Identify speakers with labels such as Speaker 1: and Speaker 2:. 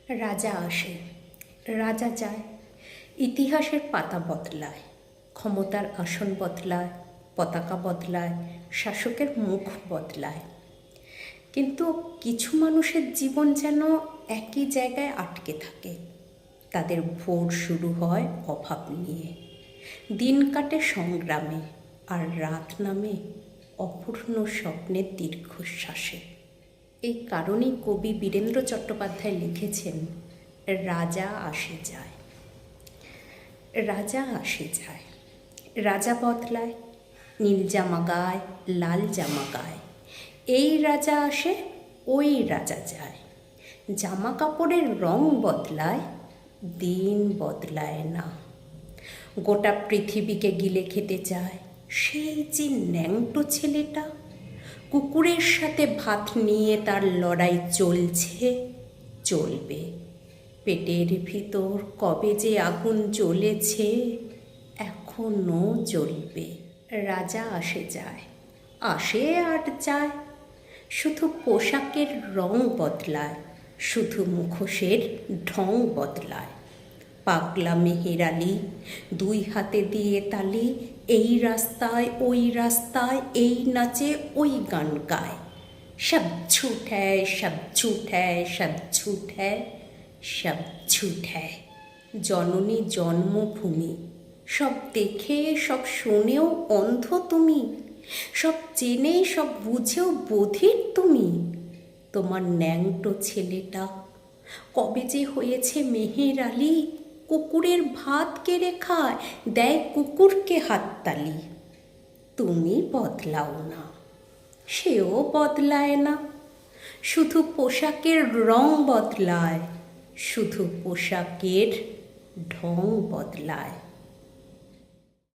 Speaker 1: রাজা আসে, রাজা যায়, ইতিহাসের পাতা বদলায়, ক্ষমতার আসন বদলায়, পতাকা বদলায়, শাসকের মুখ বদলায়। কিন্তু কিছু মানুষের জীবন যেন একই জায়গায় আটকে থাকে। তাদের ভোর শুরু হয় অভাব নিয়ে, দিন কাটে সংগ্রামে, আর রাত নামে অপূর্ণ স্বপ্নের দীর্ঘশ্বাসে। এই কারণেই কবি বীরেন্দ্র চট্টোপাধ্যায় লিখেছেন, রাজা আসে যায়। রাজা আসে যায়, রাজা বদলায়, নীল জামা গায়, লাল জামা গায়। এই রাজা আসে, ওই রাজা যায়। জামা কাপড়ের রং বদলায়, দিন বদলায় না। গোটা পৃথিবীকে গিলে খেতে চায় সেই যে ন্যাংটো ছেলেটা। কুকুরের সাথে ভাত নিয়ে তার লড়াই চলছে, চলবে। পেটের ভিতর কবে যে আগুন জ্বলেছে, এখনো জ্বলবে। রাজা আসে যায়, আসে আর যায়। শুধু পোশাকের রং বদলায়, শুধু মুখোশের ঢং বদলায়। পাগলা মেহের আলী দুই হাতে দিয়ে তালি, এই রাস্তায় ওই রাস্তায়, এই নাচে ওই গান গায়। সব ঝুঠ হ্যায়, সব ঝুঠ হ্যায়, সব ঝুঠ হ্যায়, সব ঝুঠ হ্যায়। জননী জন্মভূমি, সব দেখে সব শুনেও অন্ধ তুমি, সব জেনে সব বুঝেও বধির তুমি। তোমার ন্যাংটো ছেলেটা কবে যে হয়েছে মেহের আলী, কুকুরের ভাত কেড়ে খায়, দেয় কুকুরকে হাততালি। তুমি বদলাও না, সেও বদলায় না। শুধু পোশাকের রং বদলায়, শুধু পোশাকের ঢং বদলায়।